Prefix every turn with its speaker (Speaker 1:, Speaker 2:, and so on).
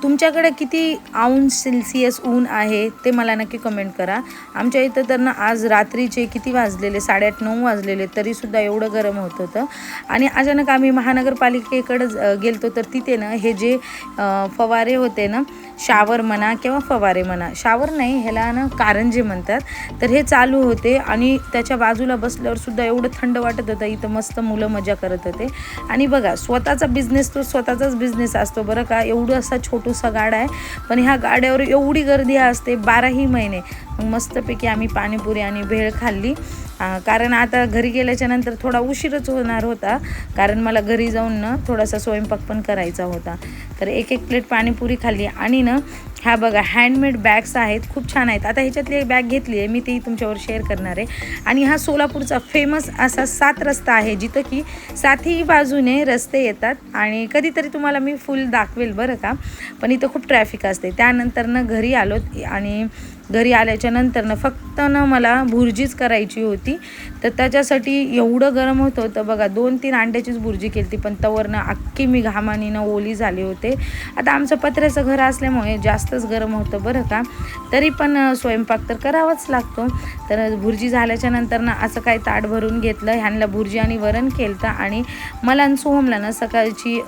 Speaker 1: तुमच्याकडे किती अंश सेल्सिअस ऊन आहे ते मला नक्की कमेंट करा. आमच्या इथं तर ना आज रात्रीचे किती वाजलेले 8:30-9 वाजलेले तरीसुद्धा एवढं गरम होत होतं. आणि अचानक आम्ही महानगरपालिकेकडं गेलतो तर तिथे ना हे जे फवारे होते ना, शावर म्हणा किंवा फवारे म्हणा, शावर नाही ह्याला ना कारंजे म्हणतात, तर हे चालू होते आणि त्याच्या बाजूला बसल्यावर सुद्धा एवढं थंड वाटत होतं. इथं मस्त मुलं मजा करत होते. आणि बघा स्वतःचा बिझनेस तो स्वतःचाच बिझनेस असतो बरं का. एवढं असा छोटूसा गाडा आहे, पण ह्या गाड्यावर एवढी गर्दी असते 12ही महिने. मग मस्तपैकी आम्ही पाणीपुरी आणि भेळ खाल्ली. कारण आता घरी गेल्याच्या नंतर थोडा उशीरच होणार होता, कारण मला घरी जाऊन ना थोडासा स्वयंपाक पण करायचा होता. तर एक प्लेट पाणीपुरी खाल्ली. आणि ना ह्या बघा हँडमेड बॅग्स आहेत, खूप छान आहेत. आता ह्याच्यातली एक बॅग घेतली आहे मी, ती तुमच्यावर शेअर करणार आहे. आणि हा सोलापूरचा फेमस असा 7 रस्ता आहे, जिथं की 7ही बाजूने रस्ते येतात. आणि कधीतरी तुम्हाला मी फुल दाखवेल बरं का. पण इथं खूप ट्रॅफिक असते. त्यानंतर ना घरी आलो आणि घरी आल्याच्या नंतर ना फक्त ना मला भुर्जीच करायची होती. तर त्याच्यासाठी एवढं गरम होत होतं बघा. 2-3 अंड्याचीच भुर्जी केली ती, पण तवरनं अख्खी मी घामानीनं ओली झाले होते. आता आमचं पत्र्याचं घर असल्यामुळे जास्तच गरम होतं बरं का. तरी पण स्वयंपाक तर करावाच लागतो. तर भुर्जी झाल्याच्या नंतर ना असं काही ताट भरून घेतलं. ह्यांना भुर्जी आणि वरण केलं. आणि मला आणि सोहमला ना सकाळची